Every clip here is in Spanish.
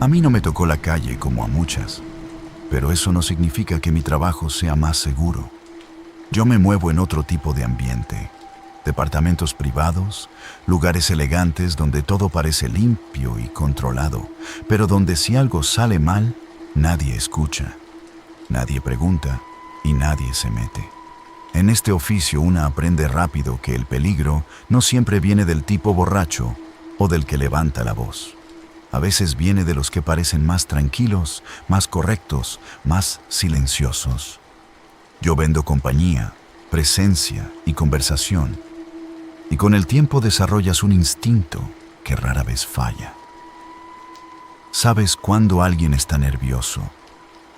A mí no me tocó la calle como a muchas, pero eso no significa que mi trabajo sea más seguro. Yo me muevo en otro tipo de ambiente. Departamentos privados, lugares elegantes donde todo parece limpio y controlado, pero donde si algo sale mal, nadie escucha, nadie pregunta y nadie se mete. En este oficio una aprende rápido que el peligro no siempre viene del tipo borracho o del que levanta la voz. A veces viene de los que parecen más tranquilos, más correctos, más silenciosos. Yo vendo compañía, presencia y conversación. Y con el tiempo desarrollas un instinto que rara vez falla. Sabes cuándo alguien está nervioso,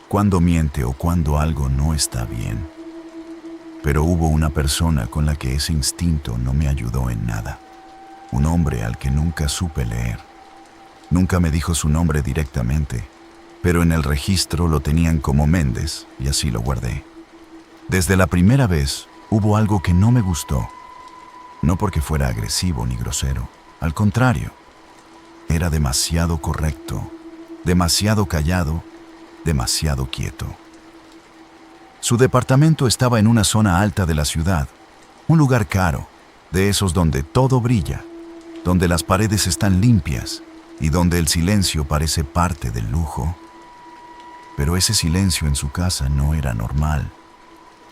cuándo miente o cuándo algo no está bien. Pero hubo una persona con la que ese instinto no me ayudó en nada. Un hombre al que nunca supe leer. Nunca me dijo su nombre directamente, pero en el registro lo tenían como Méndez y así lo guardé. Desde la primera vez hubo algo que no me gustó. No porque fuera agresivo ni grosero, al contrario. Era demasiado correcto, demasiado callado, demasiado quieto. Su departamento estaba en una zona alta de la ciudad, un lugar caro, de esos donde todo brilla, donde las paredes están limpias y donde el silencio parece parte del lujo. Pero ese silencio en su casa no era normal,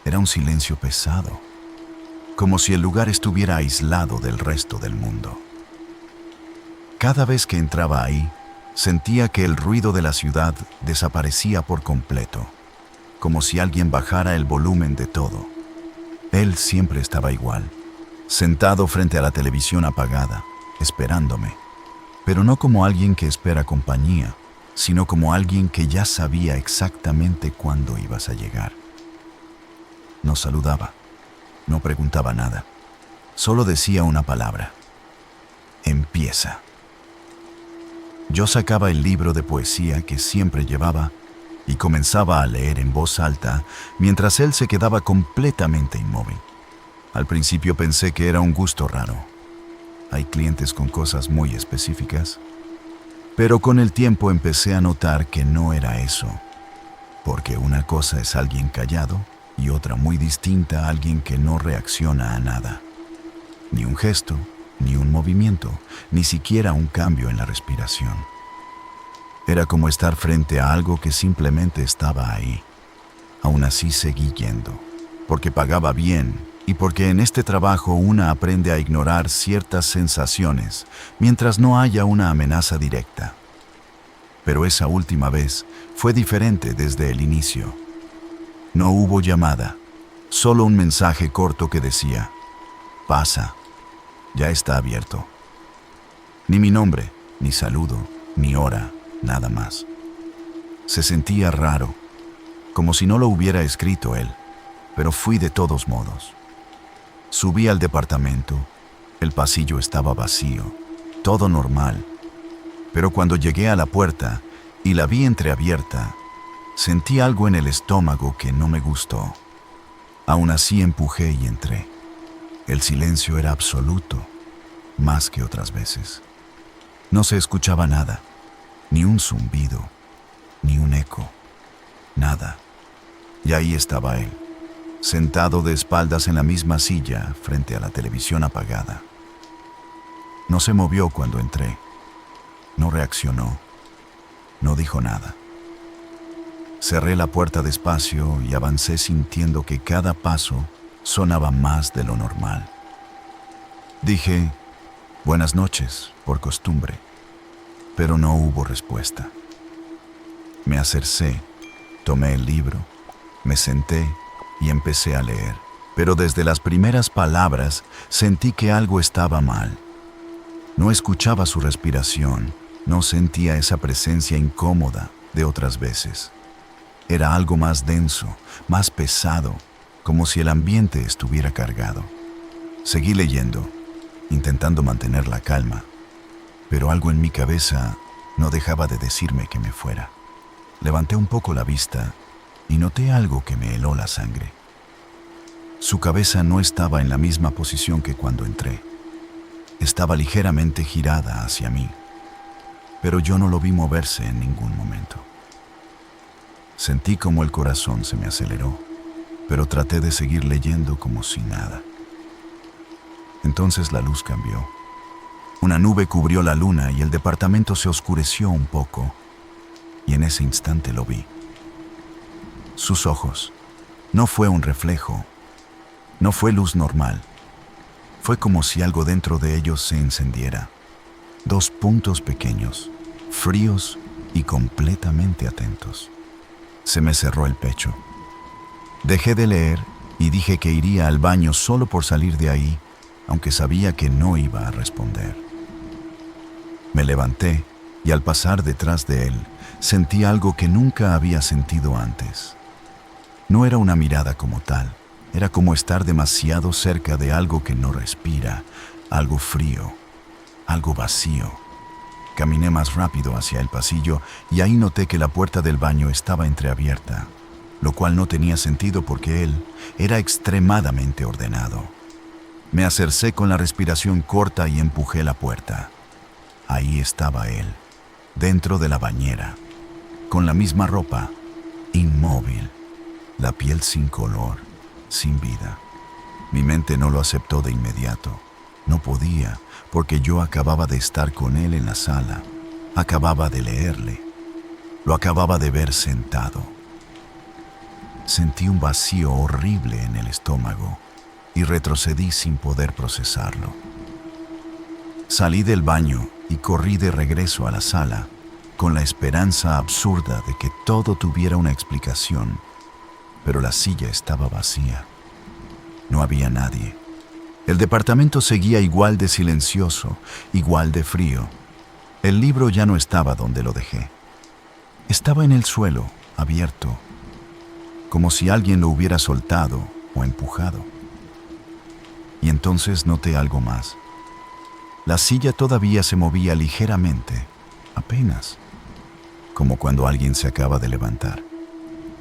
era un silencio pesado, como si el lugar estuviera aislado del resto del mundo. Cada vez que entraba ahí, sentía que el ruido de la ciudad desaparecía por completo, como si alguien bajara el volumen de todo. Él siempre estaba igual, sentado frente a la televisión apagada, esperándome, pero no como alguien que espera compañía, sino como alguien que ya sabía exactamente cuándo ibas a llegar. No saludaba, no preguntaba nada, solo decía una palabra: empieza. Yo sacaba el libro de poesía que siempre llevaba y comenzaba a leer en voz alta mientras él se quedaba completamente inmóvil. Al principio pensé que era un gusto raro. Hay clientes con cosas muy específicas. Pero con el tiempo empecé a notar que no era eso, porque una cosa es alguien callado y otra muy distinta a alguien que no reacciona a nada. Ni un gesto, ni un movimiento, ni siquiera un cambio en la respiración. Era como estar frente a algo que simplemente estaba ahí. Aún así seguí yendo, porque pagaba bien y porque en este trabajo una aprende a ignorar ciertas sensaciones mientras no haya una amenaza directa. Pero esa última vez fue diferente desde el inicio. No hubo llamada, solo un mensaje corto que decía: pasa, ya está abierto. Ni mi nombre, ni saludo, ni hora, nada más. Se sentía raro, como si no lo hubiera escrito él, pero fui de todos modos. Subí al departamento, el pasillo estaba vacío, todo normal, pero cuando llegué a la puerta y la vi entreabierta, sentí algo en el estómago que no me gustó. Aún así empujé y entré. El silencio era absoluto, más que otras veces. No se escuchaba nada, ni un zumbido, ni un eco, nada. Y ahí estaba él, sentado de espaldas en la misma silla frente a la televisión apagada. No se movió cuando entré, no reaccionó, no dijo nada. Cerré la puerta despacio y avancé sintiendo que cada paso sonaba más de lo normal. Dije: buenas noches, por costumbre, pero no hubo respuesta. Me acercé, tomé el libro, me senté y empecé a leer, pero desde las primeras palabras sentí que algo estaba mal. No escuchaba su respiración, no sentía esa presencia incómoda de otras veces. Era algo más denso, más pesado, como si el ambiente estuviera cargado. Seguí leyendo, intentando mantener la calma, pero algo en mi cabeza no dejaba de decirme que me fuera. Levanté un poco la vista y noté algo que me heló la sangre. Su cabeza no estaba en la misma posición que cuando entré. Estaba ligeramente girada hacia mí. pero yo no lo vi moverse en ningún momento. Sentí como el corazón se me aceleró, pero traté de seguir leyendo como si nada. Entonces la luz cambió. Una nube cubrió la luna y el departamento se oscureció un poco, y en ese instante lo vi. Sus ojos. No fue un reflejo, no fue luz normal. Fue como si algo dentro de ellos se encendiera. 2 puntos pequeños, fríos y completamente atentos. Se me cerró el pecho. Dejé de leer y dije que iría al baño solo por salir de ahí, aunque sabía que no iba a responder. Me levanté y al pasar detrás de él, sentí algo que nunca había sentido antes. No era una mirada como tal, era como estar demasiado cerca de algo que no respira, algo frío, algo vacío. Caminé más rápido hacia el pasillo y ahí noté que la puerta del baño estaba entreabierta, lo cual no tenía sentido porque él era extremadamente ordenado. Me acercé con la respiración corta y empujé la puerta. Ahí estaba él, dentro de la bañera, con la misma ropa, inmóvil, la piel sin color, sin vida. Mi mente no lo aceptó de inmediato. No podía, porque yo acababa de estar con él en la sala, acababa de leerle, lo acababa de ver sentado. Sentí un vacío horrible en el estómago y retrocedí sin poder procesarlo. Salí del baño y corrí de regreso a la sala con la esperanza absurda de que todo tuviera una explicación, pero la silla estaba vacía. No había nadie. El departamento seguía igual de silencioso, igual de frío. El libro ya no estaba donde lo dejé. Estaba en el suelo, abierto, como si alguien lo hubiera soltado o empujado. Y entonces noté algo más. La silla todavía se movía ligeramente, apenas, como cuando alguien se acaba de levantar.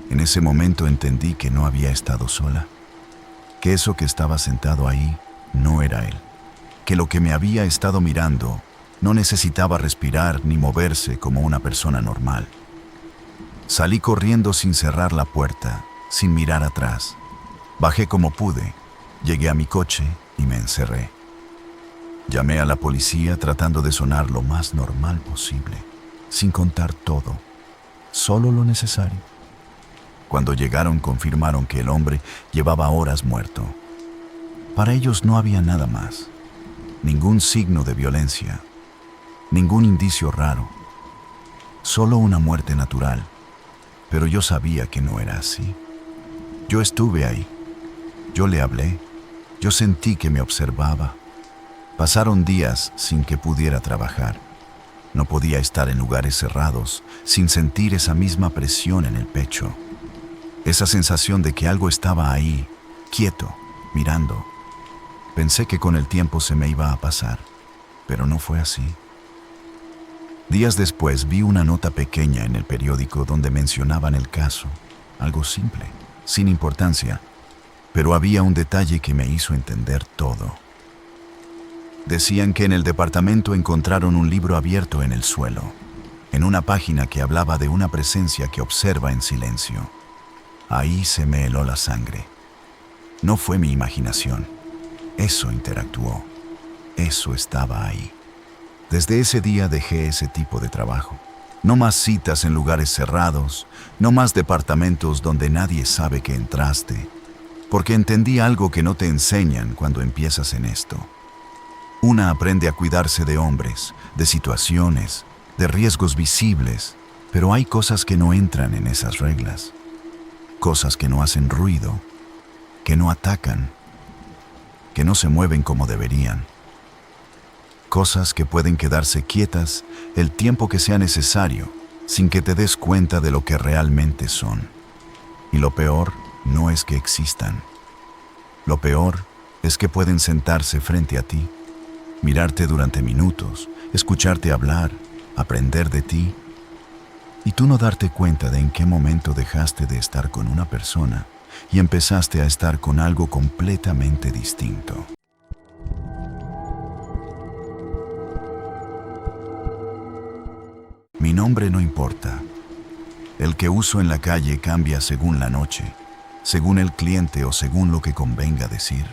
En ese momento entendí que no había estado sola, que eso que estaba sentado ahí no era él, que lo que me había estado mirando no necesitaba respirar ni moverse como una persona normal. Salí corriendo sin cerrar la puerta, sin mirar atrás. Bajé como pude, llegué a mi coche y me encerré. Llamé a la policía tratando de sonar lo más normal posible, sin contar todo, solo lo necesario. Cuando llegaron confirmaron que el hombre llevaba horas muerto. Para ellos no había nada más, ningún signo de violencia, ningún indicio raro, solo una muerte natural. Pero yo sabía que no era así. Yo estuve ahí, yo le hablé, yo sentí que me observaba. Pasaron días sin que pudiera trabajar. No podía estar en lugares cerrados sin sentir esa misma presión en el pecho. Esa sensación de que algo estaba ahí, quieto, mirando. Pensé que con el tiempo se me iba a pasar, pero no fue así. Días después vi una nota pequeña en el periódico donde mencionaban el caso, algo simple, sin importancia, pero había un detalle que me hizo entender todo. Decían que en el departamento encontraron un libro abierto en el suelo, en una página que hablaba de una presencia que observa en silencio. Ahí se me heló la sangre. No fue mi imaginación. Eso interactuó. Eso estaba ahí. Desde ese día dejé ese tipo de trabajo. No más citas en lugares cerrados, no más departamentos donde nadie sabe que entraste, porque entendí algo que no te enseñan cuando empiezas en esto. Una aprende a cuidarse de hombres, de situaciones, de riesgos visibles, pero hay cosas que no entran en esas reglas. Cosas que no hacen ruido, que no atacan, que no se mueven como deberían. Cosas que pueden quedarse quietas el tiempo que sea necesario, sin que te des cuenta de lo que realmente son. Y lo peor no es que existan. Lo peor es que pueden sentarse frente a ti, mirarte durante minutos, escucharte hablar, aprender de ti, y tú no darte cuenta de en qué momento dejaste de estar con una persona y empezaste a estar con algo completamente distinto. Mi nombre no importa. El que uso en la calle cambia según la noche, según el cliente o según lo que convenga decir.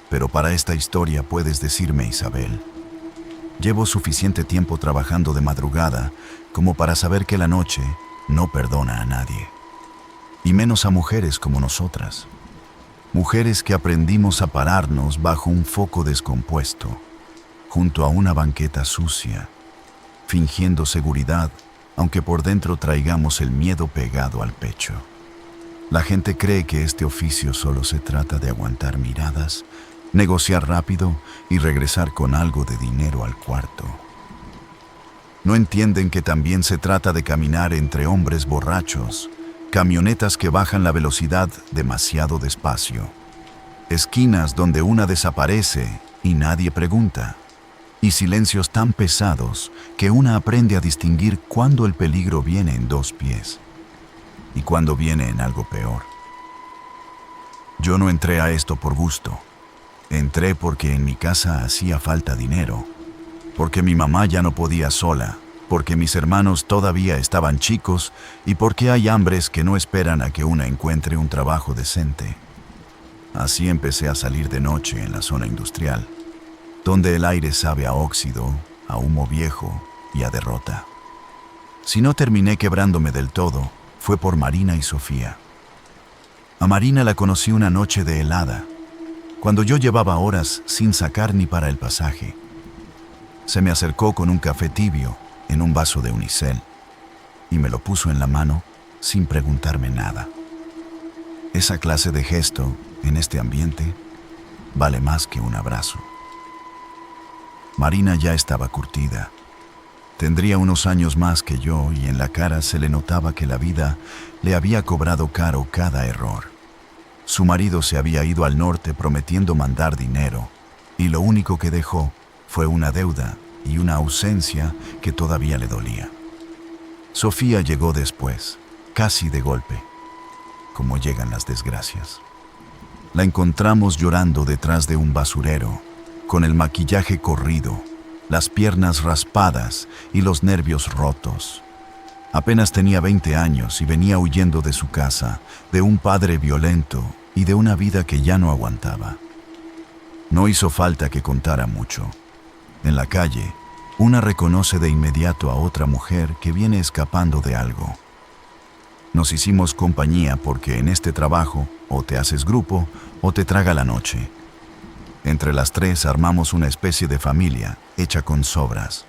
Pero para esta historia puedes decirme Isabel. Llevo suficiente tiempo trabajando de madrugada como para saber que la noche no perdona a nadie. Y menos a mujeres como nosotras. Mujeres que aprendimos a pararnos bajo un foco descompuesto, junto a una banqueta sucia, fingiendo seguridad, aunque por dentro traigamos el miedo pegado al pecho. La gente cree que este oficio solo se trata de aguantar miradas, negociar rápido y regresar con algo de dinero al cuarto. No entienden que también se trata de caminar entre hombres borrachos, camionetas que bajan la velocidad demasiado despacio, esquinas donde una desaparece y nadie pregunta, y silencios tan pesados que una aprende a distinguir cuándo el peligro viene en dos pies y cuándo viene en algo peor. Yo no entré a esto por gusto. Entré porque en mi casa hacía falta dinero, porque mi mamá ya no podía sola, porque mis hermanos todavía estaban chicos y porque hay hambres que no esperan a que una encuentre un trabajo decente. Así empecé a salir de noche en la zona industrial, donde el aire sabe a óxido, a humo viejo y a derrota. Si no terminé quebrándome del todo, fue por Marina y Sofía. A Marina la conocí una noche de helada, cuando yo llevaba horas sin sacar ni para el pasaje. Se me acercó con un café tibio en un vaso de unicel y me lo puso en la mano sin preguntarme nada. Esa clase de gesto, en este ambiente, vale más que un abrazo. Marina ya estaba curtida. Tendría unos años más que yo y en la cara se le notaba que la vida le había cobrado caro cada error. Su marido se había ido al norte prometiendo mandar dinero y lo único que dejó fue una deuda y una ausencia que todavía le dolía. Sofía llegó después, casi de golpe, como llegan las desgracias. La encontramos llorando detrás de un basurero, con el maquillaje corrido, las piernas raspadas y los nervios rotos. Apenas tenía 20 años y venía huyendo de su casa, de un padre violento y de una vida que ya no aguantaba. No hizo falta que contara mucho. En la calle, una reconoce de inmediato a otra mujer que viene escapando de algo. Nos hicimos compañía porque en este trabajo o te haces grupo o te traga la noche. Entre las tres armamos una especie de familia hecha con sobras.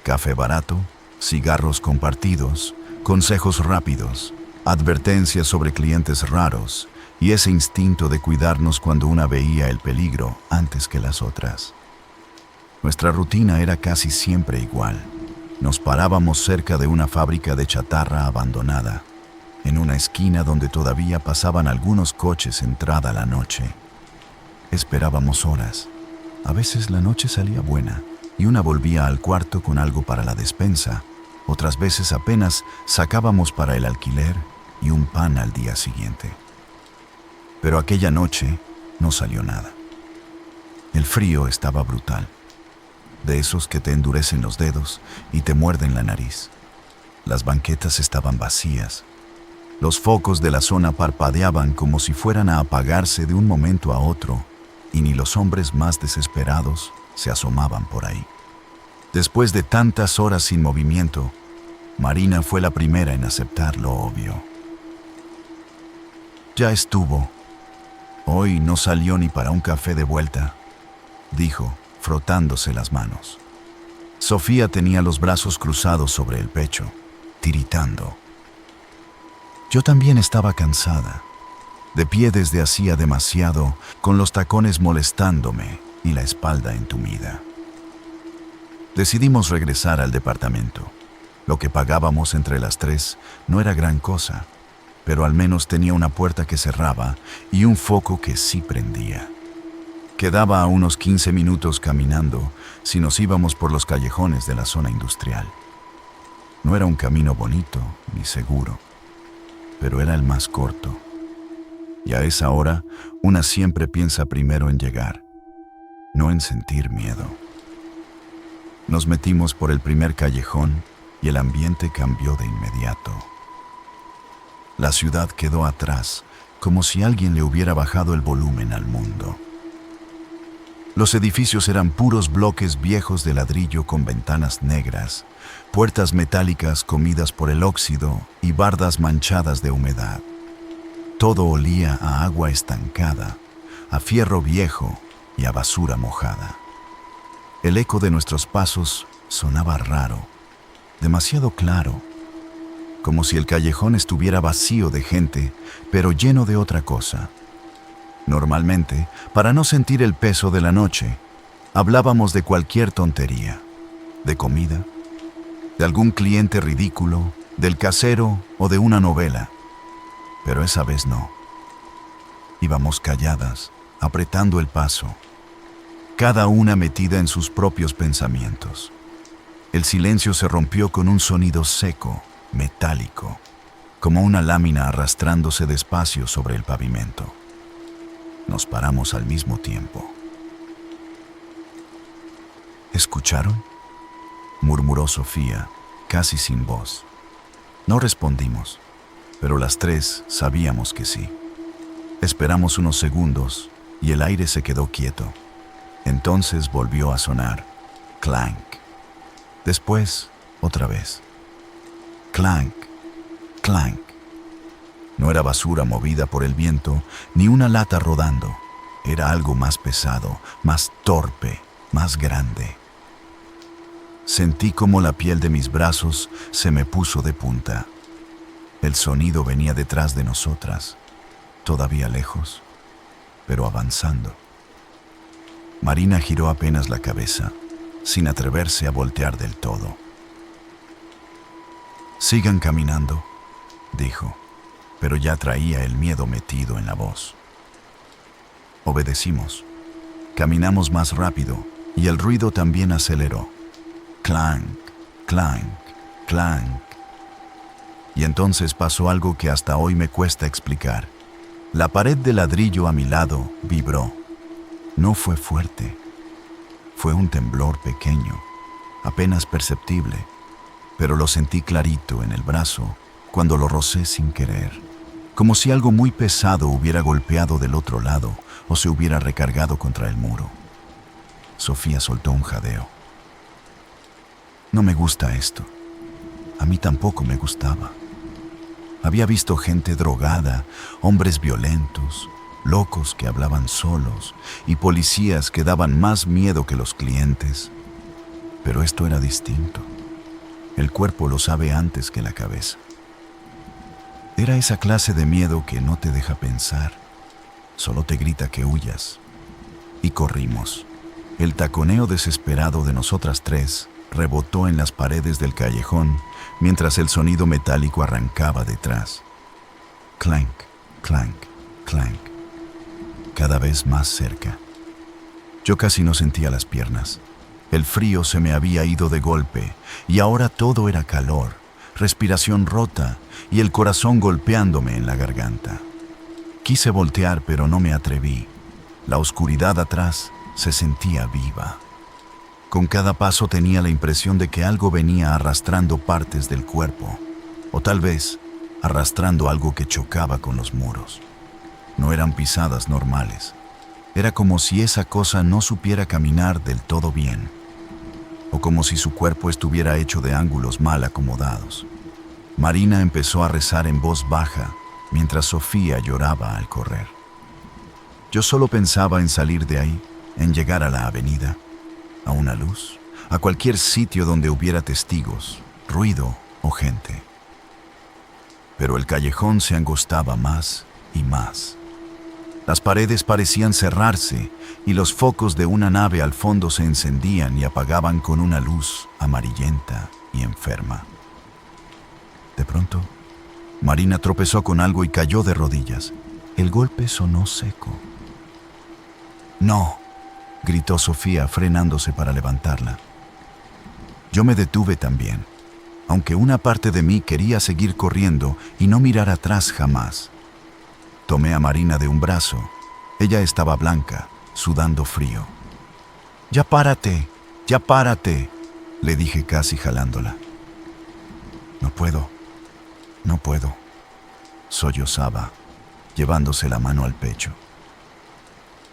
Café barato, cigarros compartidos, consejos rápidos, advertencias sobre clientes raros y ese instinto de cuidarnos cuando una veía el peligro antes que las otras. Nuestra rutina era casi siempre igual. Nos parábamos cerca de una fábrica de chatarra abandonada, en una esquina donde todavía pasaban algunos coches entrada la noche. Esperábamos horas. A veces la noche salía buena y una volvía al cuarto con algo para la despensa. Otras veces apenas sacábamos para el alquiler y un pan al día siguiente. Pero aquella noche no salió nada. El frío estaba brutal, de esos que te endurecen los dedos y te muerden la nariz. Las banquetas estaban vacías. Los focos de la zona parpadeaban como si fueran a apagarse de un momento a otro, y ni los hombres más desesperados se asomaban por ahí. Después de tantas horas sin movimiento, Marina fue la primera en aceptar lo obvio. Ya estuvo. Hoy no salió ni para un café de vuelta, dijo, frotándose las manos. Sofía tenía los brazos cruzados sobre el pecho, tiritando. Yo también estaba cansada, de pie desde hacía demasiado, con los tacones molestándome y la espalda entumida. Decidimos regresar al departamento. Lo que pagábamos entre las tres no era gran cosa, pero al menos tenía una puerta que cerraba y un foco que sí prendía. Quedaba a unos 15 minutos caminando si nos íbamos por los callejones de la zona industrial. No era un camino bonito ni seguro, pero era el más corto. Y a esa hora, una siempre piensa primero en llegar, no en sentir miedo. Nos metimos por el primer callejón y el ambiente cambió de inmediato. La ciudad quedó atrás, como si alguien le hubiera bajado el volumen al mundo. Los edificios eran puros bloques viejos de ladrillo con ventanas negras, puertas metálicas comidas por el óxido y bardas manchadas de humedad. Todo olía a agua estancada, a fierro viejo y a basura mojada. El eco de nuestros pasos sonaba raro, demasiado claro, como si el callejón estuviera vacío de gente, pero lleno de otra cosa. Normalmente, para no sentir el peso de la noche, hablábamos de cualquier tontería, de comida, de algún cliente ridículo, del casero o de una novela. Pero esa vez no. Íbamos calladas, apretando el paso, cada una metida en sus propios pensamientos. El silencio se rompió con un sonido seco, metálico, como una lámina arrastrándose despacio sobre el pavimento. Nos paramos al mismo tiempo. ¿Escucharon?, murmuró Sofía, casi sin voz. No respondimos, pero las tres sabíamos que sí. Esperamos unos segundos y el aire se quedó quieto. Entonces volvió a sonar. Clank. Después, otra vez. Clank, clank. No era basura movida por el viento, ni una lata rodando. Era algo más pesado, más torpe, más grande. Sentí como la piel de mis brazos se me puso de punta. El sonido venía detrás de nosotras, todavía lejos, pero avanzando. Marina giró apenas la cabeza, sin atreverse a voltear del todo. «Sigan caminando», dijo, pero ya traía el miedo metido en la voz. Obedecimos. Caminamos más rápido y el ruido también aceleró. Clank, clank, clank. Y entonces pasó algo que hasta hoy me cuesta explicar. La pared de ladrillo a mi lado vibró. No fue fuerte. Fue un temblor pequeño, apenas perceptible, pero lo sentí clarito en el brazo cuando lo rocé sin querer, como si algo muy pesado hubiera golpeado del otro lado o se hubiera recargado contra el muro. Sofía soltó un jadeo. No me gusta esto. A mí tampoco me gustaba. Había visto gente drogada, hombres violentos, locos que hablaban solos y policías que daban más miedo que los clientes. Pero esto era distinto. El cuerpo lo sabe antes que la cabeza. Era esa clase de miedo que no te deja pensar, solo te grita que huyas. Y corrimos. El taconeo desesperado de nosotras tres rebotó en las paredes del callejón mientras el sonido metálico arrancaba detrás. Clank, clank, clank. Cada vez más cerca. Yo casi no sentía las piernas. El frío se me había ido de golpe y ahora todo era calor, respiración rota y el corazón golpeándome en la garganta. Quise voltear, pero no me atreví. La oscuridad atrás se sentía viva. Con cada paso tenía la impresión de que algo venía arrastrando partes del cuerpo, o tal vez arrastrando algo que chocaba con los muros. No eran pisadas normales. Era como si esa cosa no supiera caminar del todo bien, o como si su cuerpo estuviera hecho de ángulos mal acomodados. Marina empezó a rezar en voz baja, mientras Sofía lloraba al correr. Yo solo pensaba en salir de ahí, en llegar a la avenida, a una luz, a cualquier sitio donde hubiera testigos, ruido o gente. Pero el callejón se angostaba más y más. Las paredes parecían cerrarse y los focos de una nave al fondo se encendían y apagaban con una luz amarillenta y enferma. De pronto, Marina tropezó con algo y cayó de rodillas. El golpe sonó seco. «No», gritó Sofía, frenándose para levantarla. Yo me detuve también, aunque una parte de mí quería seguir corriendo y no mirar atrás jamás. Tomé a Marina de un brazo. Ella estaba blanca, sudando frío. «Ya párate, le dije casi jalándola. No puedo, no puedo, sollozaba, llevándose la mano al pecho.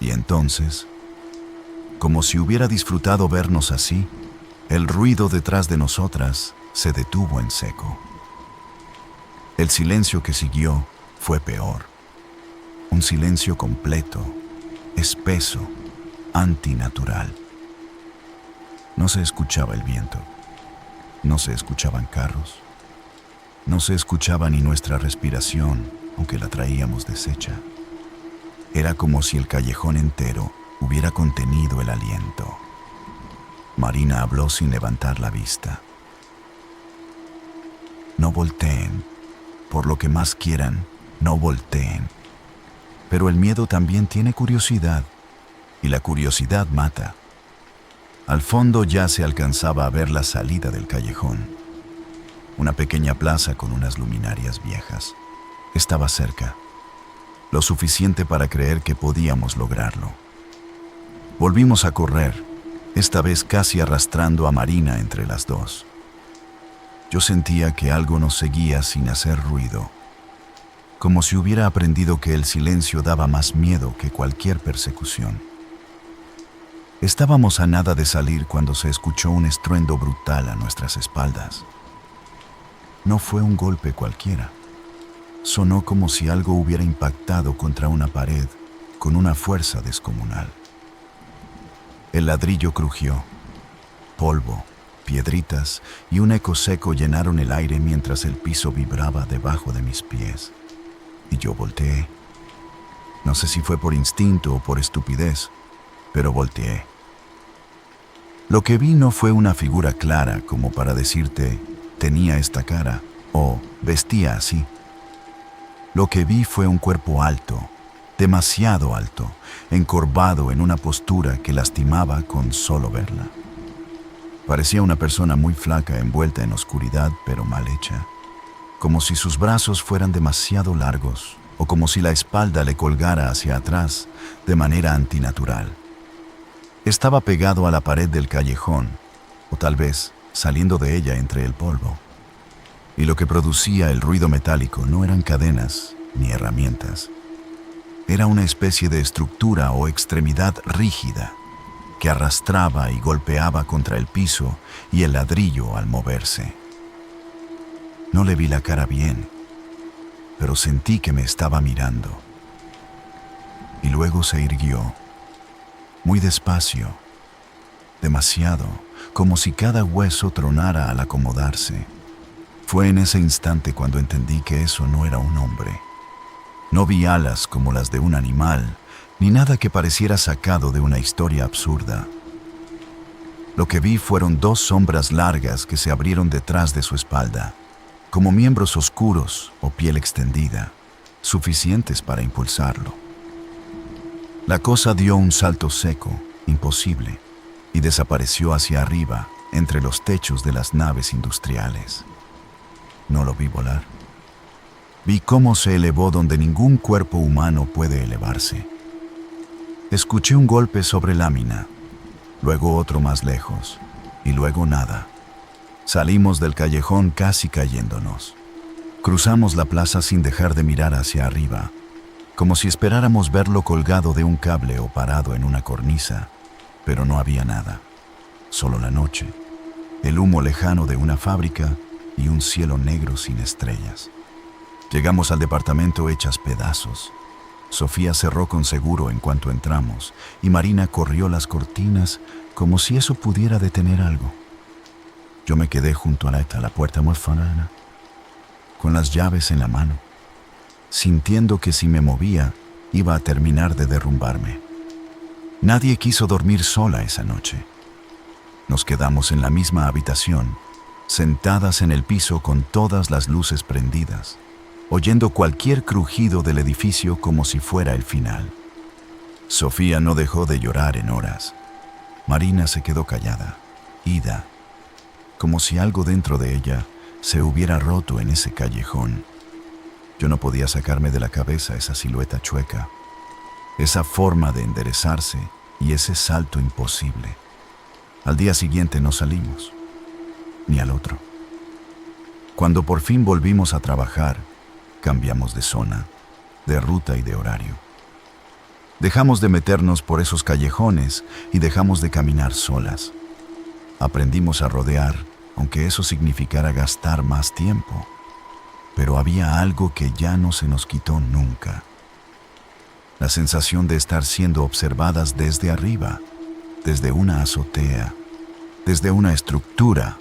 Y entonces, como si hubiera disfrutado vernos así, el ruido detrás de nosotras se detuvo en seco. El silencio que siguió fue peor. Un silencio completo, espeso, antinatural. No se escuchaba el viento, no se escuchaban carros, no se escuchaba ni nuestra respiración, aunque la traíamos deshecha. Era como si el callejón entero hubiera contenido el aliento. Marina habló sin levantar la vista. No volteen, por lo que más quieran, no volteen. Pero el miedo también tiene curiosidad, y la curiosidad mata. Al fondo ya se alcanzaba a ver la salida del callejón. Una pequeña plaza con unas luminarias viejas. Estaba cerca, lo suficiente para creer que podíamos lograrlo. Volvimos a correr, esta vez casi arrastrando a Marina entre las dos. Yo sentía que algo nos seguía sin hacer ruido, como si hubiera aprendido que el silencio daba más miedo que cualquier persecución. Estábamos a nada de salir cuando se escuchó un estruendo brutal a nuestras espaldas. No fue un golpe cualquiera. Sonó como si algo hubiera impactado contra una pared con una fuerza descomunal. El ladrillo crujió. Polvo, piedritas y un eco seco llenaron el aire mientras el piso vibraba debajo de mis pies. Y yo volteé. No sé si fue por instinto o por estupidez, pero volteé. Lo que vi no fue una figura clara como para decirte, tenía esta cara o vestía así. Lo que vi fue un cuerpo alto, demasiado alto, encorvado en una postura que lastimaba con solo verla. Parecía una persona muy flaca envuelta en oscuridad pero mal hecha, como si sus brazos fueran demasiado largos o como si la espalda le colgara hacia atrás de manera antinatural. Estaba pegado a la pared del callejón, o tal vez saliendo de ella entre el polvo. Y lo que producía el ruido metálico no eran cadenas ni herramientas. Era una especie de estructura o extremidad rígida que arrastraba y golpeaba contra el piso y el ladrillo al moverse. No le vi la cara bien, pero sentí que me estaba mirando. Y luego se irguió, muy despacio, demasiado, como si cada hueso tronara al acomodarse. Fue en ese instante cuando entendí que eso no era un hombre. No vi alas como las de un animal, ni nada que pareciera sacado de una historia absurda. Lo que vi fueron dos sombras largas que se abrieron detrás de su espalda, como miembros oscuros o piel extendida, suficientes para impulsarlo. La cosa dio un salto seco, imposible, y desapareció hacia arriba, entre los techos de las naves industriales. No lo vi volar. Vi cómo se elevó donde ningún cuerpo humano puede elevarse. Escuché un golpe sobre lámina, luego otro más lejos, y luego nada. Salimos del callejón casi cayéndonos. Cruzamos la plaza sin dejar de mirar hacia arriba, como si esperáramos verlo colgado de un cable o parado en una cornisa, pero no había nada. Solo la noche, el humo lejano de una fábrica y un cielo negro sin estrellas. Llegamos al departamento hechas pedazos. Sofía cerró con seguro en cuanto entramos y Marina corrió las cortinas como si eso pudiera detener algo. Yo me quedé junto a la puerta muerfana, con las llaves en la mano, sintiendo que si me movía iba a terminar de derrumbarme. Nadie quiso dormir sola esa noche. Nos quedamos en la misma habitación, sentadas en el piso con todas las luces prendidas, oyendo cualquier crujido del edificio como si fuera el final. Sofía no dejó de llorar en horas. Marina se quedó callada, ida, como si algo dentro de ella se hubiera roto en ese callejón. Yo no podía sacarme de la cabeza esa silueta chueca, esa forma de enderezarse y ese salto imposible. Al día siguiente no salimos, ni al otro. Cuando por fin volvimos a trabajar, cambiamos de zona, de ruta y de horario. Dejamos de meternos por esos callejones y dejamos de caminar solas. Aprendimos a rodear, aunque eso significara gastar más tiempo. Pero había algo que ya no se nos quitó nunca. La sensación de estar siendo observadas desde arriba, desde una azotea, desde una estructura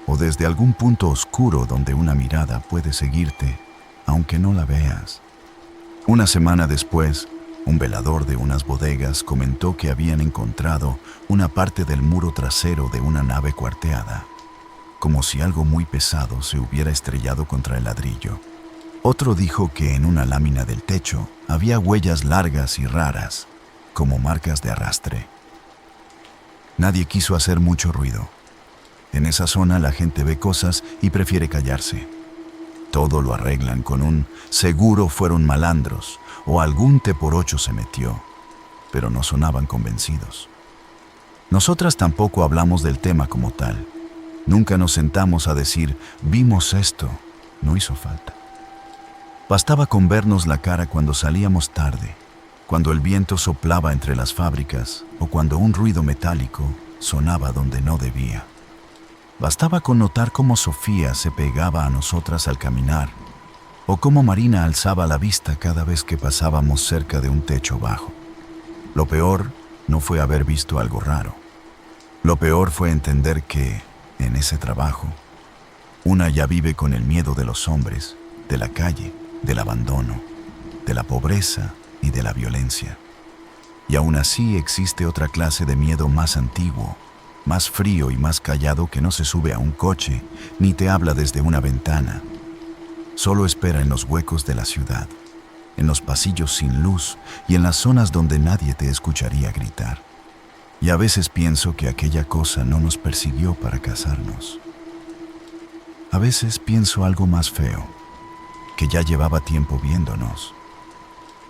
o desde algún punto oscuro donde una mirada puede seguirte, aunque no la veas. Una semana después, un velador de unas bodegas comentó que habían encontrado una parte del muro trasero de una nave cuarteada, como si algo muy pesado se hubiera estrellado contra el ladrillo. Otro dijo que en una lámina del techo había huellas largas y raras, como marcas de arrastre. Nadie quiso hacer mucho ruido. En esa zona la gente ve cosas y prefiere callarse. Todo lo arreglan con un "seguro fueron malandros" o "algún T por 8 se metió", pero no sonaban convencidos. Nosotras tampoco hablamos del tema como tal. Nunca nos sentamos a decir "vimos esto", no hizo falta. Bastaba con vernos la cara cuando salíamos tarde, cuando el viento soplaba entre las fábricas o cuando un ruido metálico sonaba donde no debía. Bastaba con notar cómo Sofía se pegaba a nosotras al caminar o cómo Marina alzaba la vista cada vez que pasábamos cerca de un techo bajo. Lo peor no fue haber visto algo raro. Lo peor fue entender que, en ese trabajo, una ya vive con el miedo de los hombres, de la calle, del abandono, de la pobreza y de la violencia. Y aún así existe otra clase de miedo más antiguo, más frío y más callado, que no se sube a un coche ni te habla desde una ventana. Solo espera en los huecos de la ciudad, en los pasillos sin luz y en las zonas donde nadie te escucharía gritar. Y a veces pienso que aquella cosa no nos persiguió para cazarnos. A veces pienso algo más feo, que ya llevaba tiempo viéndonos,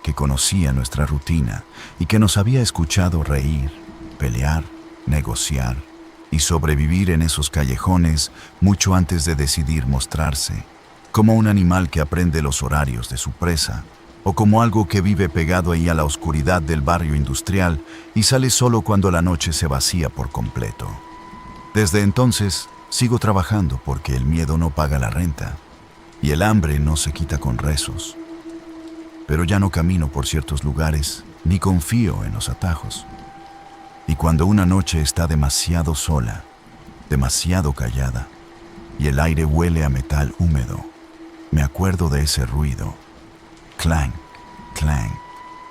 que conocía nuestra rutina y que nos había escuchado reír, pelear, negociar y sobrevivir en esos callejones mucho antes de decidir mostrarse, como un animal que aprende los horarios de su presa, o como algo que vive pegado ahí a la oscuridad del barrio industrial y sale solo cuando la noche se vacía por completo. Desde entonces, sigo trabajando porque el miedo no paga la renta y el hambre no se quita con rezos. Pero ya no camino por ciertos lugares ni confío en los atajos. Y cuando una noche está demasiado sola, demasiado callada, y el aire huele a metal húmedo, me acuerdo de ese ruido. Clank, clank,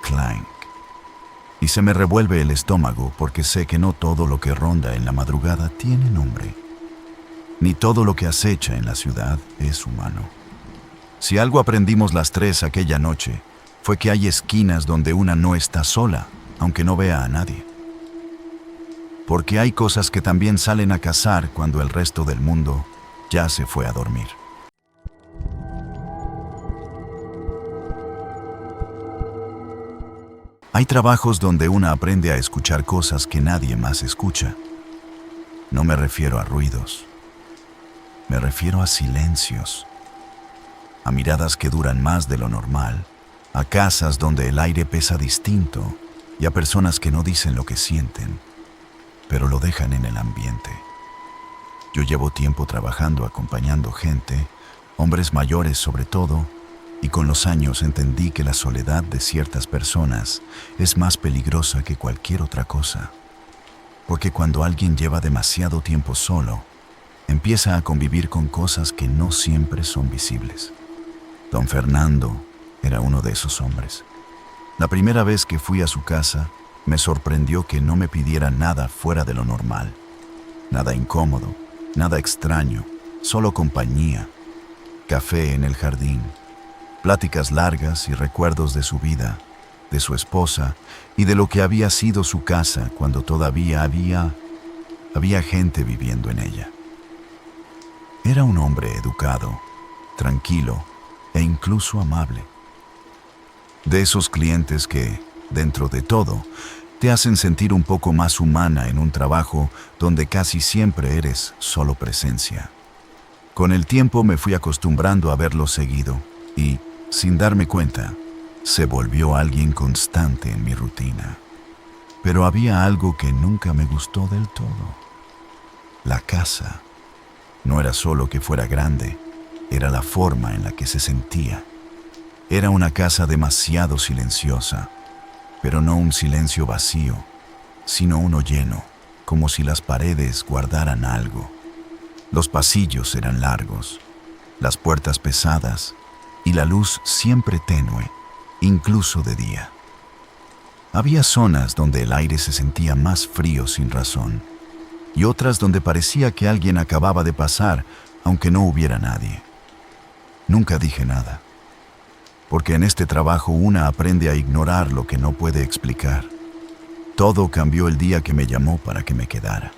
clank. Y se me revuelve el estómago porque sé que no todo lo que ronda en la madrugada tiene nombre. Ni todo lo que acecha en la ciudad es humano. Si algo aprendimos las tres aquella noche, fue que hay esquinas donde una no está sola, aunque no vea a nadie. Porque hay cosas que también salen a cazar cuando el resto del mundo ya se fue a dormir. Hay trabajos donde una aprende a escuchar cosas que nadie más escucha. No me refiero a ruidos. Me refiero a silencios. A miradas que duran más de lo normal. A casas donde el aire pesa distinto. Y a personas que no dicen lo que sienten, pero lo dejan en el ambiente. Yo llevo tiempo trabajando acompañando gente, hombres mayores sobre todo, y con los años entendí que la soledad de ciertas personas es más peligrosa que cualquier otra cosa. Porque cuando alguien lleva demasiado tiempo solo, empieza a convivir con cosas que no siempre son visibles. Don Fernando era uno de esos hombres. La primera vez que fui a su casa, me sorprendió que no me pidiera nada fuera de lo normal. Nada incómodo, nada extraño, solo compañía. Café en el jardín, pláticas largas y recuerdos de su vida, de su esposa y de lo que había sido su casa cuando todavía había gente viviendo en ella. Era un hombre educado, tranquilo e incluso amable. De esos clientes que, dentro de todo, te hacen sentir un poco más humana en un trabajo donde casi siempre eres solo presencia. Con el tiempo me fui acostumbrando a verlo seguido y, sin darme cuenta, se volvió alguien constante en mi rutina. Pero había algo que nunca me gustó del todo. La casa. No era solo que fuera grande, era la forma en la que se sentía. Era una casa demasiado silenciosa, pero no un silencio vacío, sino uno lleno, como si las paredes guardaran algo. Los pasillos eran largos, las puertas pesadas y la luz siempre tenue, incluso de día. Había zonas donde el aire se sentía más frío sin razón y otras donde parecía que alguien acababa de pasar aunque no hubiera nadie. Nunca dije nada, porque en este trabajo una aprende a ignorar lo que no puede explicar. Todo cambió el día que me llamó para que me quedara.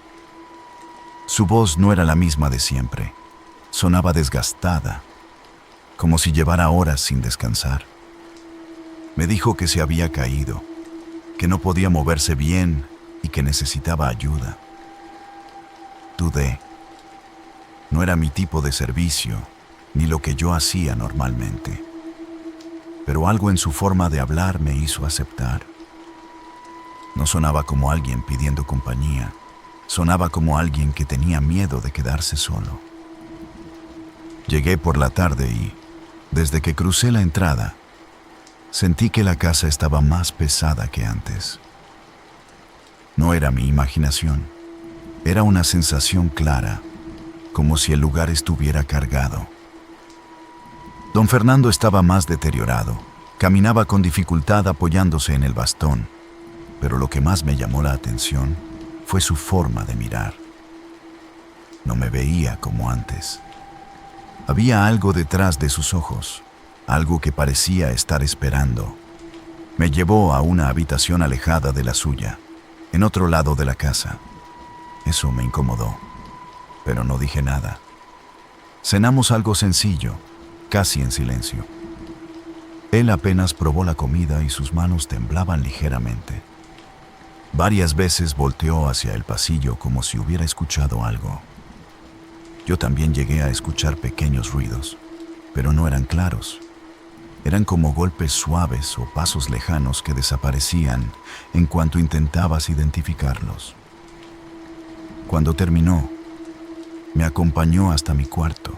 Su voz no era la misma de siempre. Sonaba desgastada, como si llevara horas sin descansar. Me dijo que se había caído, que no podía moverse bien y que necesitaba ayuda. Dudé. No era mi tipo de servicio, ni lo que yo hacía normalmente. Pero algo en su forma de hablar me hizo aceptar. No sonaba como alguien pidiendo compañía. Sonaba como alguien que tenía miedo de quedarse solo. Llegué por la tarde y, desde que crucé la entrada, sentí que la casa estaba más pesada que antes. No era mi imaginación, era una sensación clara, como si el lugar estuviera cargado. Don Fernando estaba más deteriorado, caminaba con dificultad apoyándose en el bastón, pero lo que más me llamó la atención fue su forma de mirar. No me veía como antes. Había algo detrás de sus ojos, algo que parecía estar esperando. Me llevó a una habitación alejada de la suya, en otro lado de la casa. Eso me incomodó, pero no dije nada. Cenamos algo sencillo, casi en silencio. Él apenas probó la comida y sus manos temblaban ligeramente. Varias veces volteó hacia el pasillo como si hubiera escuchado algo. Yo también llegué a escuchar pequeños ruidos, pero no eran claros. Eran como golpes suaves o pasos lejanos que desaparecían en cuanto intentabas identificarlos. Cuando terminó, me acompañó hasta mi cuarto.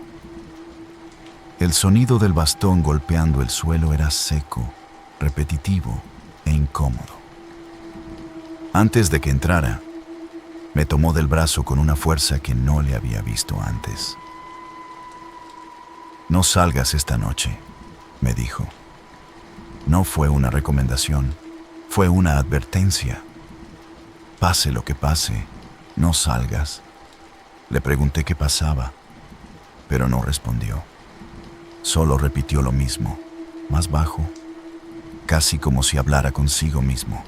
El sonido del bastón golpeando el suelo era seco, repetitivo e incómodo. Antes de que entrara, me tomó del brazo con una fuerza que no le había visto antes. «No salgas esta noche», me dijo. No fue una recomendación, fue una advertencia. «Pase lo que pase, no salgas». Le pregunté qué pasaba, pero no respondió. Solo repitió lo mismo, más bajo, casi como si hablara consigo mismo.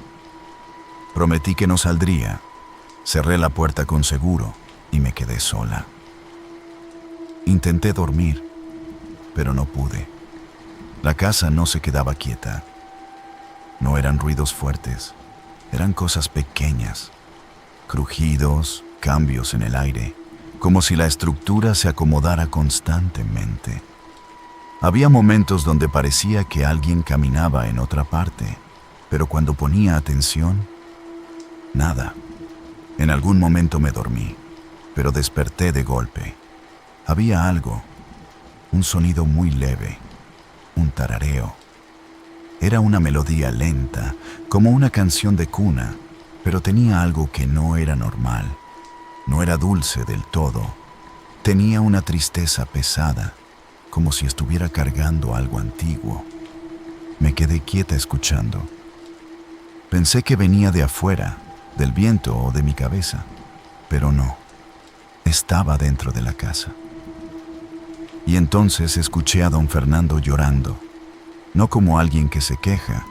Prometí que no saldría, cerré la puerta con seguro y me quedé sola. Intenté dormir, pero no pude. La casa no se quedaba quieta. No eran ruidos fuertes, eran cosas pequeñas, crujidos, cambios en el aire, como si la estructura se acomodara constantemente. Había momentos donde parecía que alguien caminaba en otra parte, pero cuando ponía atención, nada. En algún momento me dormí, pero desperté de golpe. Había algo, un sonido muy leve, un tarareo. Era una melodía lenta, como una canción de cuna, pero tenía algo que no era normal. No era dulce del todo. Tenía una tristeza pesada, como si estuviera cargando algo antiguo. Me quedé quieta escuchando. Pensé que venía de afuera, del viento o de mi cabeza, pero no, estaba dentro de la casa. Y entonces escuché a don Fernando llorando, no como alguien que se queja,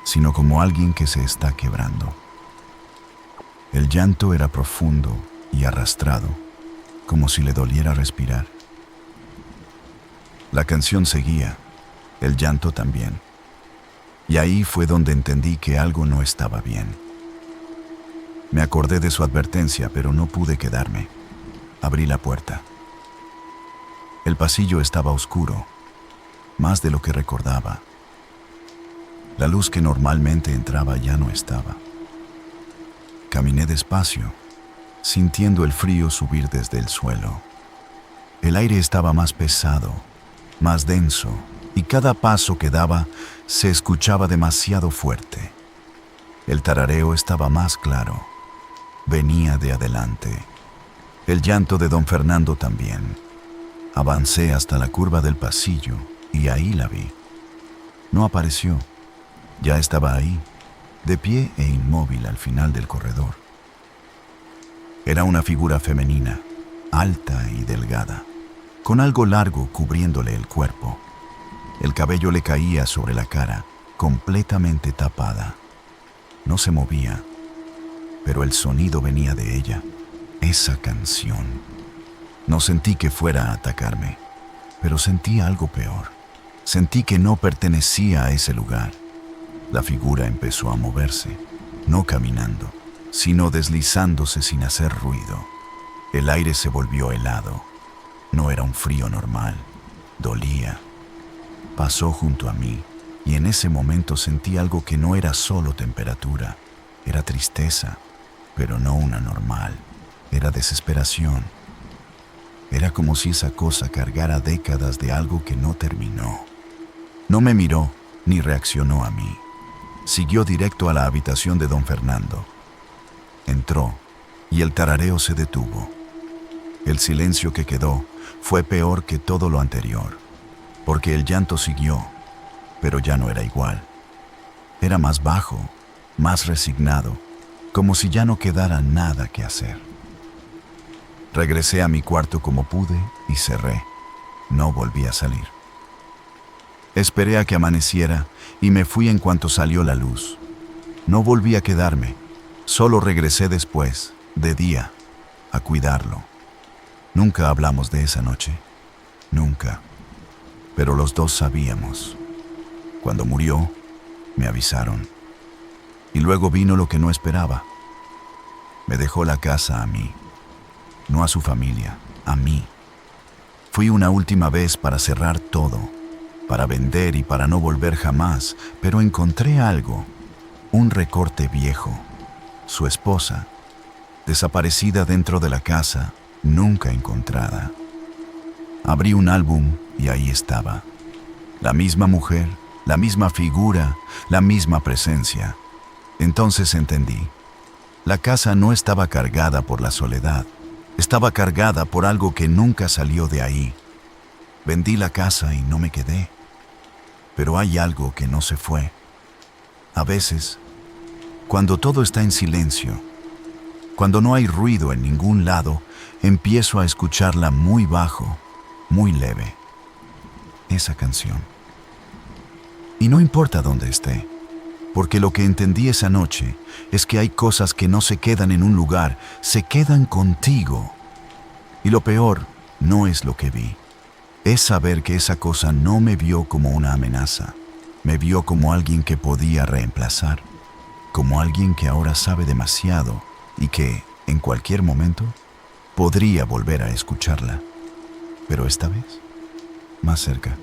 sino como alguien que se está quebrando. El llanto era profundo y arrastrado, como si le doliera respirar. La canción seguía, el llanto también, y ahí fue donde entendí que algo no estaba bien. Me acordé de su advertencia, pero no pude quedarme. Abrí la puerta. El pasillo estaba oscuro, más de lo que recordaba. La luz que normalmente entraba ya no estaba. Caminé despacio, sintiendo el frío subir desde el suelo. El aire estaba más pesado, más denso, y cada paso que daba se escuchaba demasiado fuerte. El tarareo estaba más claro. Venía de adelante. El llanto de don Fernando también. Avancé hasta la curva del pasillo y ahí la vi. No apareció. Ya estaba ahí, de pie e inmóvil al final del corredor. Era una figura femenina, alta y delgada, con algo largo cubriéndole el cuerpo. El cabello le caía sobre la cara, completamente tapada. No se movía, pero el sonido venía de ella, esa canción. No sentí que fuera a atacarme, pero sentí algo peor. Sentí que no pertenecía a ese lugar. La figura empezó a moverse, no caminando, sino deslizándose sin hacer ruido. El aire se volvió helado. No era un frío normal, dolía. Pasó junto a mí y en ese momento sentí algo que no era solo temperatura, era tristeza, pero no una normal, era desesperación. Era como si esa cosa cargara décadas de algo que no terminó. No me miró ni reaccionó a mí. Siguió directo a la habitación de don Fernando. Entró y el tarareo se detuvo. El silencio que quedó fue peor que todo lo anterior, porque el llanto siguió, pero ya no era igual. Era más bajo, más resignado, como si ya no quedara nada que hacer. Regresé a mi cuarto como pude y cerré. No volví a salir. Esperé a que amaneciera y me fui en cuanto salió la luz. No volví a quedarme, solo regresé después, de día, a cuidarlo. Nunca hablamos de esa noche, nunca. Pero los dos sabíamos. Cuando murió, me avisaron. Y luego vino lo que no esperaba. Me dejó la casa a mí, no a su familia, a mí. Fui una última vez para cerrar todo, para vender y para no volver jamás, pero encontré algo, un recorte viejo. Su esposa, desaparecida dentro de la casa, nunca encontrada. Abrí un álbum y ahí estaba. La misma mujer, la misma figura, la misma presencia. Entonces entendí. La casa no estaba cargada por la soledad, estaba cargada por algo que nunca salió de ahí. Vendí la casa y no me quedé. Pero hay algo que no se fue. A veces, cuando todo está en silencio, cuando no hay ruido en ningún lado, empiezo a escucharla muy bajo, muy leve. Esa canción. Y no importa dónde esté, porque lo que entendí esa noche es que hay cosas que no se quedan en un lugar, se quedan contigo. Y lo peor no es lo que vi. Es saber que esa cosa no me vio como una amenaza, me vio como alguien que podía reemplazar, como alguien que ahora sabe demasiado y que, en cualquier momento, podría volver a escucharla. Pero esta vez, más cerca.